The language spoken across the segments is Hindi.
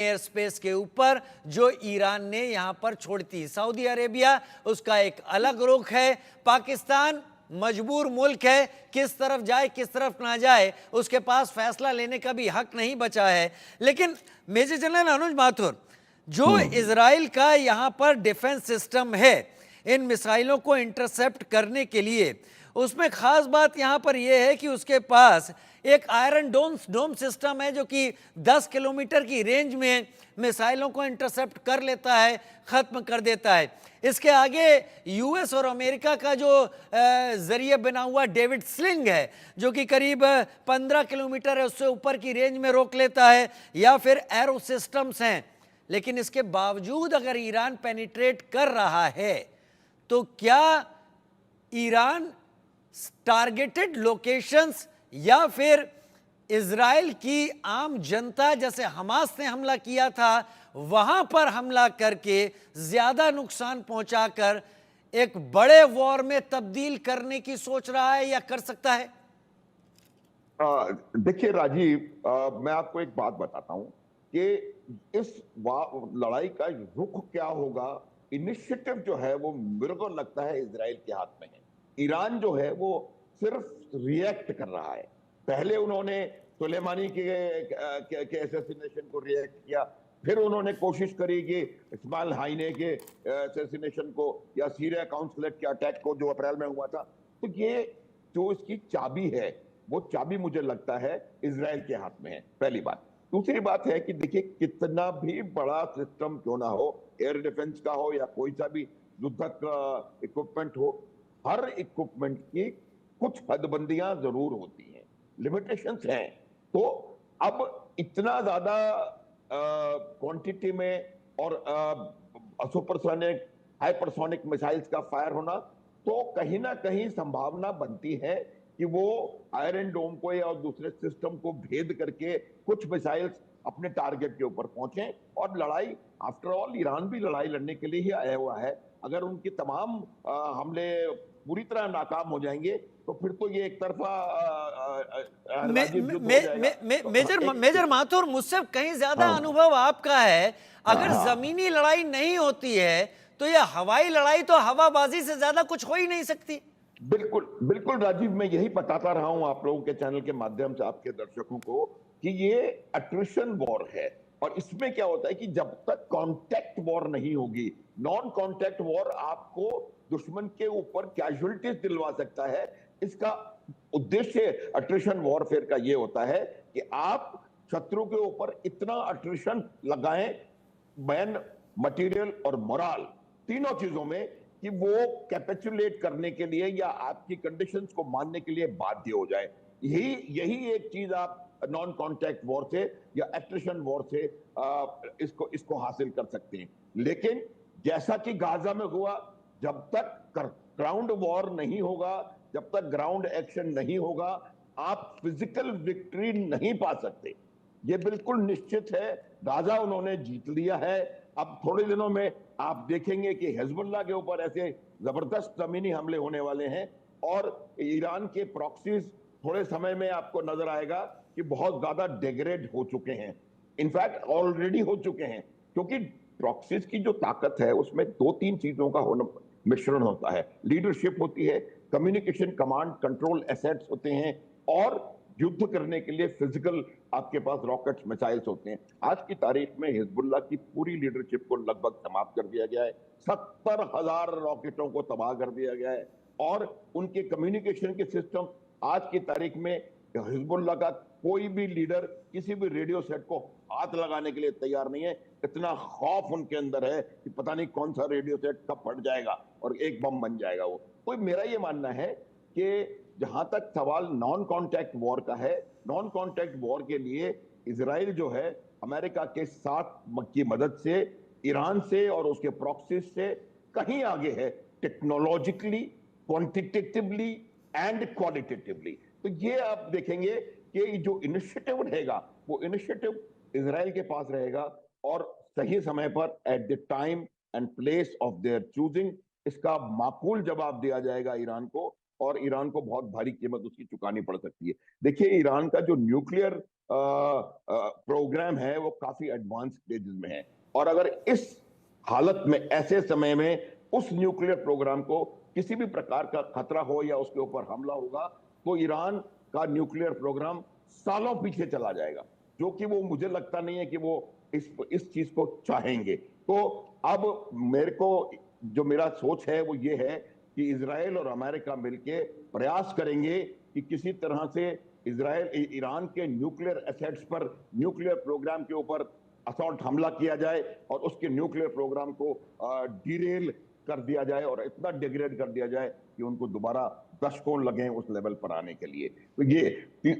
एयर स्पेस के ऊपर जो ईरान ने यहां पर छोड़ी थी। सऊदी अरेबिया उसका एक अलग रुख है। पाकिस्तान मजबूर मुल्क है, किस तरफ जाए किस तरफ ना जाए उसके पास फैसला लेने का भी हक नहीं बचा है। लेकिन मेजर जनरल अनुज माथुर, जो इजराइल का यहां पर डिफेंस सिस्टम है इन मिसाइलों को इंटरसेप्ट करने के लिए, उसमें खास बात यहां पर यह है कि उसके पास एक आयरन डोम सिस्टम है जो कि 10 किलोमीटर की रेंज में मिसाइलों को इंटरसेप्ट कर लेता है, खत्म कर देता है। इसके आगे यूएस और अमेरिका का जो जरिए बना हुआ डेविड स्लिंग है जो कि करीब 15 किलोमीटर है, उससे ऊपर की रेंज में रोक लेता है, या फिर एरो सिस्टम्स हैं। लेकिन इसके बावजूद अगर ईरान पेनिट्रेट कर रहा है तो क्या ईरान टारगेटेड लोकेशंस या फिर इजराइल की आम जनता, जैसे हमास ने हमला किया था वहां पर हमला करके ज्यादा नुकसान पहुंचाकर एक बड़े वॉर में तब्दील करने की सोच रहा है या कर सकता है? देखिए राजीव, मैं आपको एक बात बताता हूं कि इस लड़ाई का रुख क्या होगा। इनिशिएटिव जो है वो मेरे को लगता है इजराइल के हाथ में है। ईरान जो है वो सिर्फ रिएक्ट कर रहा है। पहले उन्होंने सुलेमानी के असैसिनेशन को रिएक्ट किया, फिर उन्होंने कोशिश करी कि इस्माइल हाइने के असैसिनेशन को, या सीरिया काउंसलेट के अटैक को जो अप्रैल में हुआ था। तो ये जो इसकी चाबी है वो चाबी मुझे लगता है इजराइल के हाथ में है, पहली बात। दूसरी बात है कि देखिए, कितना भी बड़ा सिस्टम क्यों ना हो, एयर डिफेंस का हो या कोई सा भी युद्धक इक्विपमेंट हो, हर इक्विपमेंट की कुछ हदबंदियां जरूर होती हैं, लिमिटेशंस हैं। तो अब इतना ज्यादा क्वांटिटी में और सुपरसोनिक हाइपरसोनिक मिसाइल्स का फायर होना, तो कहीं ना कहीं संभावना बनती है कि वो आयरन डोम को या दूसरे सिस्टम को भेद करके कुछ मिसाइल्स अपने टारगेट के ऊपर पहुंचे। और लड़ाई, आफ्टर ऑल ईरान भी लड़ाई लड़ने के लिए ही आया हुआ है। अगर उनके तमाम हमले पूरी तरह नाकाम हो जाएंगे तो फिर तो ये एक तरफा राजीव युद्ध हो जाएगा। मेजर माथुर, मुझसे कहीं ज्यादा हाँ, अनुभव आपका है। हाँ, अगर हाँ। जमीनी लड़ाई नहीं होती है तो यह हवाई लड़ाई तो हवाबाजी से ज्यादा कुछ हो ही नहीं सकती। बिल्कुल बिल्कुल राजीव, मैं यही बताता रहा हूं आप लोगों के चैनल के माध्यम से आपके दर्शकों को कि ये अट्रिशन वॉर है। और इसमें क्या होता है कि जब तक कांटेक्ट वॉर नहीं होगी, नॉन कांटेक्ट वॉर आपको दुश्मन के ऊपर कैजुअलिटीज दिलवा सकता है। इसका उद्देश्य अट्रिशन वॉरफेयर का ये होता है कि आप शत्रु के ऊपर इतना अट्रिशन लगाएं, मैन, मटेरियल और मोरल, तीनों चीजों में, कि वो कैपिचुलेट करने के लिए या आपकी कंडीशंस को मानने के लिए बाध्य हो जाए। यही यही एक चीज आप नॉन कांटेक्ट वॉर से या एट्रिशन वॉर से इसको हासिल कर सकते हैं। लेकिन जैसा कि गाजा में हुआ, जब तक ग्राउंड वॉर नहीं होगा, जब तक ग्राउंड एक्शन नहीं होगा, आप फिजिकल विक्ट्री नहीं पा सकते। ये बिल्कुल निश्चित है। गाजा उन्होंने जीत लिया है। अब थोड़े दिनों में आप देखेंगे कि हिजबुल्लाह के ऊपर ऐसे जबरदस्त जमीनी हमले होने वाले हैं, और ईरान के प्रॉक्सीज थोड़े समय में आपको नजर आएगा कि बहुत ज्यादा डिग्रेड हो चुके हैं। इनफैक्ट ऑलरेडी हो चुके हैं, क्योंकि प्रॉक्सीज की जो ताकत है उसमें दो तीन चीजों का होना मिश्रण होता है। लीडरशिप होती है, कम्युनिकेशन, कमांड कंट्रोल एसेट्स होते हैं, और युद्ध करने के लिए फिजिकल आपके पास रॉकेट्स, मिसाइल्स होते हैं। आज की तारीख में हिजबुल्लाह की पूरी लीडरशिप को लगभग समाप्त कर दिया गया है। 70,000 रॉकेटों को तबाह कर दिया गया है। और उनके कम्युनिकेशन के सिस्टम, आज की तारीख में हिजबुल्लाह का कोई भी लीडर किसी भी रेडियो सेट को हाथ लगाने के लिए तैयार नहीं है। इतना खौफ उनके अंदर है कि पता नहीं कौन सा रेडियो सेट कब फट जाएगा और एक बम बन जाएगा वो। तो मेरा ये मानना है कि जहां तक सवाल नॉन कांटेक्ट वॉर का है, नॉन कांटेक्ट वॉर के लिए इजराइल जो है अमेरिका के साथ की मदद से, ईरान से और उसके प्रॉक्सीज से कहीं आगे है, टेक्नोलॉजिकली, क्वांटिटेटिवली एंड क्वालिटेटिवली। तो ये आप देखेंगे कि जो इनिशिएटिव रहेगा वो इनिशिएटिव इजराइल के पास रहेगा, और सही समय पर at the time and place of their choosing इसका माकूल जवाब दिया जाएगा ईरान को। और ईरान को बहुत भारी कीमत उसकी चुकानी पड़ सकती है। देखिए, ईरान का जो न्यूक्लियर प्रोग्राम है वो काफी एडवांस स्टेजेस में है, और अगर इस हालत में, ऐसे समय में उस न्यूक्लियर प्रोग्राम को किसी भी प्रकार का खतरा हो या उसके ऊपर हमला होगा, तो ईरान का न्यूक्लियर प्रोग्राम सालों पीछे चला जाएगा, जो कि वो, मुझे लगता नहीं है कि वो इस चीज को चाहेंगे। तो अब मेरे को, जो मेरा सोच है वो ये है कि इजराइल और अमेरिका मिलके प्रयास करेंगे कि किसी तरह से ईरान के न्यूक्लियर एसेट्स पर, न्यूक्लियर प्रोग्राम के ऊपर असॉल्ट हमला किया जाए और उसके न्यूक्लियर प्रोग्राम को डिरेल कर दिया जाए और इतना डिग्रेड कर दिया जाए कि उनको दोबारा दशकों लगे उस लेवल पर आने के लिए। तो ये,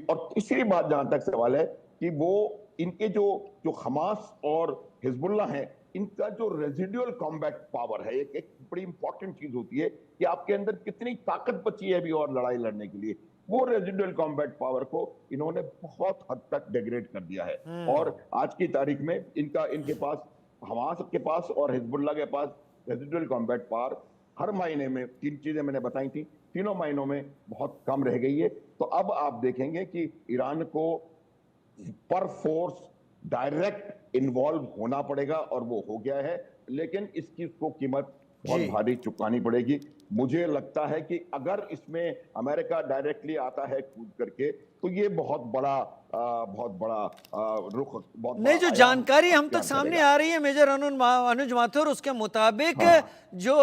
और तीसरी बात जहां तक सवाल है कि वो, इनके जो जो हमास और हिजबुल्लाह है, इनका जो रेजिडुअल कॉम्बैट पावर है, एक बड़ी इंपॉर्टेंट चीज होती है कि आपके अंदर कितनी ताकत बची है अभी और लड़ाई लड़ने के लिए। वो रेजिडुअल कॉम्बैट पावर को इन्होंने बहुत हद तक डिग्रेड कर दिया है, और आज की तारीख में इनके पास, हमास के पास और हिजबुल्लाह के पास रेजिडुअल कॉम्बैट पावर हर महीने में, तीन चीजें मैंने बताई थी, तीनों महीनों में बहुत कम रह गई है। तो अब आप देखेंगे कि ईरान को पर फोर्स डायरेक्ट इन्वॉल्व होना पड़ेगा, और वो हो गया है, लेकिन इसकी उसको कीमत बहुत जी। भारी चुकानी पड़ेगी। मुझे लगता है कि अगर इसमें अमेरिका डायरेक्टली आता है कूद करके, तो ये बहुत बड़ा रुख, बहुत नहीं, बड़ा जो आयाम जानकारी हम तक अख्तियार सामने करेगा। आ रही है मेजर अनुज माथुर, उसके मुताबिक हाँ, जो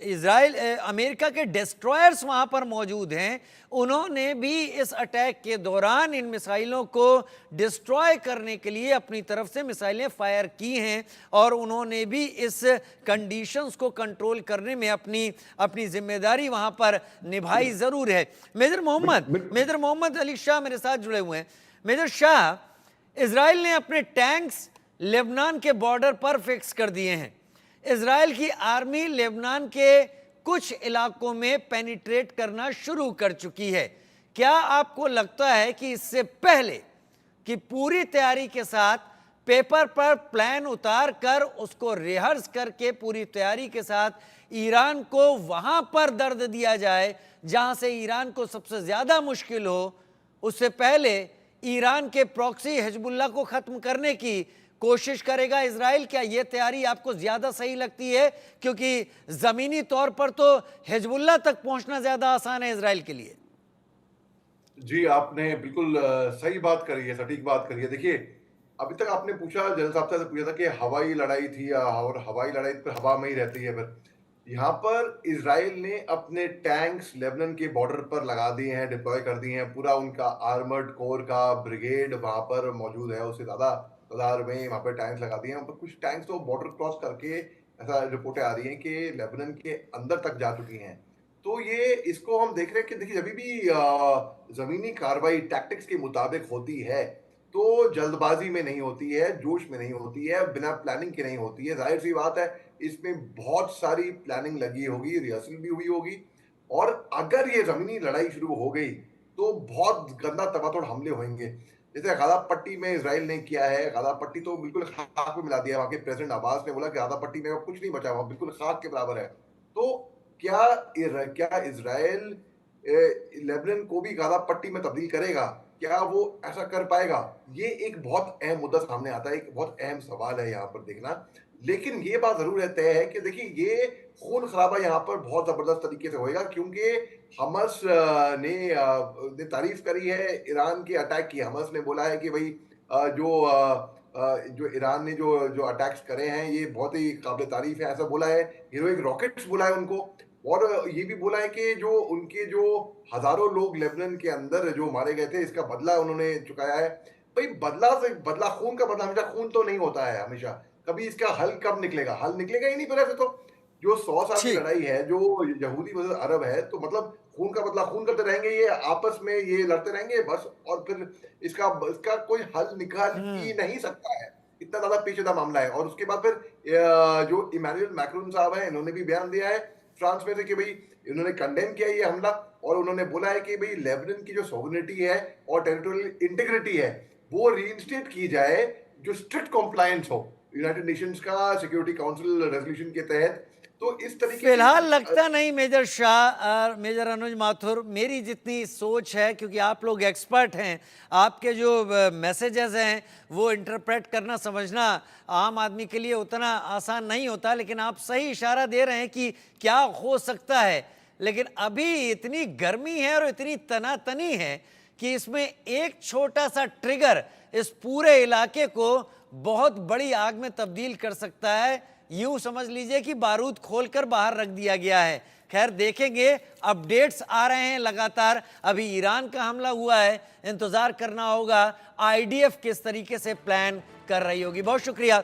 इजराइल अमेरिका के डिस्ट्रॉयर्स वहां पर मौजूद हैं, उन्होंने भी इस अटैक के दौरान इन मिसाइलों को डिस्ट्रॉय करने के लिए अपनी तरफ से मिसाइलें फायर की हैं, और उन्होंने भी इस कंडीशंस को कंट्रोल करने में अपनी अपनी जिम्मेदारी वहां पर निभाई जरूर है। बिल्कुल। मेजर मोहम्मद अली शाह मेरे साथ जुड़े हुए हैं। मेजर शाह, इजराइल ने अपने टैंक्स लेबनान के बॉर्डर पर फिक्स कर दिए हैं। इजराइल की आर्मी लेबनान के कुछ इलाकों में पेनिट्रेट करना शुरू कर चुकी है। क्या आपको लगता है कि इससे पहले कि पूरी तैयारी के साथ पेपर पर प्लान उतार कर उसको रिहर्स करके पूरी तैयारी के साथ ईरान को वहां पर दर्द दिया जाए जहां से ईरान को सबसे ज्यादा मुश्किल हो, उससे पहले ईरान के प्रॉक्सी हिजबुल्लाह को खत्म करने की कोशिश करेगा इजराइल? क्या यह तैयारी आपको ज्यादा सही लगती है? क्योंकि जमीनी तौर पर तो हिजबुल्लाह तक पहुंचना ज्यादा आसान है इजराइल के लिए। जी, आपने बिल्कुल सही बात करी है, सटीक बात करी है। देखिए, अभी तक आपने पूछा, जनरल साहब से पूछा था कि हवाई लड़ाई थी, और हवाई लड़ाई तो हवा में ही रहती है फिर। यहाँ पर इज़राइल ने अपने टैंक्स लेबनान के बॉर्डर पर लगा दिए हैं, डिप्लॉय कर दिए हैं। पूरा उनका आर्मर्ड कोर का ब्रिगेड वहाँ पर मौजूद है, उससे ज़्यादा तादाद में वहाँ पे टैंक्स लगा दिए हैं। पर कुछ टैंक्स तो बॉर्डर क्रॉस करके, ऐसा रिपोर्टें आ रही हैं कि लेबनान के अंदर तक जा चुकी हैं। तो ये, इसको हम देख रहे हैं कि देखिए, जभी भी ज़मीनी कार्रवाई टैक्टिक्स के मुताबिक होती है, तो जल्दबाजी में नहीं होती है, जोश में नहीं होती है, बिना प्लानिंग के नहीं होती है। ज़ाहिर-सी बात है, इसमें बहुत सारी प्लानिंग लगी होगी, रिहर्सल भी हुई होगी, और अगर ये ज़मीनी लड़ाई शुरू हो गई, तो बहुत गंदा तबातोड़ हमले होंगे। जैसे गाज़ा पट्टी में इज़राइल ने किया है, गाज़ा पट्टी तो बिल्कुल खाक में मिला दिया। वहाँ के प्रेसिडेंट अब्बास ने बोला कि गाज़ा पट्टी में अब कुछ नहीं बचा, वहाँ बिल्कुल खाक के बराबर है। तो क्या इज़राइल लेबनान को भी गाज़ा पट्टी में तब्दील करेगा? क्या वो ऐसा कर पाएगा? ये एक बहुत अहम मुद्दा सामने आता है, एक बहुत अहम सवाल है यहाँ पर देखना। लेकिन ये बात ज़रूर है, तय है कि देखिए, ये खून-खराबा यहाँ पर बहुत ज़बरदस्त तरीके से होएगा, क्योंकि हमास ने तारीफ़ करी है ईरान के अटैक की। हमास ने बोला है कि भई जो ईरान ने जो जो अटैक्स करे हैं, ये बहुत ही काबिल तारीफ़ है, ऐसा बोला है। हीरोइक रॉकेट्स बोला है उनको, और ये भी बोला है कि जो हज़ारों लोग लेबनान के अंदर जो मारे गए थे, इसका बदला उन्होंने चुकाया है। भई बदला, खून का बदला हमेशा खून तो नहीं होता है हमेशा। कभी इसका हल कब निकलेगा? हल निकलेगा ही नहीं फिर ऐसे तो। जो 100 साल की ठीक। लड़ाई है, जो यहूदी वर्सेस अरब है, तो मतलब खून का बदला खून करते रहेंगे, ये आपस में ये लड़ते रहेंगे बस, और फिर इसका कोई हल निकाल ही नहीं सकता है। इतना ज़्यादा पेचीदा मामला है। और उसके बाद फिर जो इमैनुअल मैक्रोन साहब हैं, इन्होंने भी बयान दिया है फ्रांस में से कि भई, इन्होंने कंडेम किया ये हमला, और उन्होंने बोला है कि भई लेबनान की जो सॉवरेनिटी है और टेरिटोरियल इंटीग्रिटी है, वो रीइंस्टेट की जाए, जो स्ट्रिक्ट कॉम्प्लायंस हो यूनाइटेड नेशंस का सिक्योरिटी काउंसिल रेजोल्यूशन के तहत। तो इस तरीके की फिलहाल लगता नहीं मेजर शाह और मेजर अनुज माथुर, मेरी जितनी सोच है, क्योंकि आप लोग एक्सपर्ट हैं, आपके जो मैसेजेस हैं वो इंटरप्रेट करना समझना आम आदमी के लिए उतना आसान नहीं होता, लेकिन आप सही इशारा दे रहे हैं कि क्या हो सकता है। लेकिन अभी इतनी गर्मी है और इतनी तनातनी है कि इसमें एक छोटा सा ट्रिगर इस पूरे इलाके को बहुत बड़ी आग में तब्दील कर सकता है। यूं समझ लीजिए कि बारूद खोलकर बाहर रख दिया गया है। खैर देखेंगे, अपडेट्स आ रहे हैं लगातार। अभी ईरान का हमला हुआ है, इंतजार करना होगा आईडीएफ किस तरीके से प्लान कर रही होगी। बहुत शुक्रिया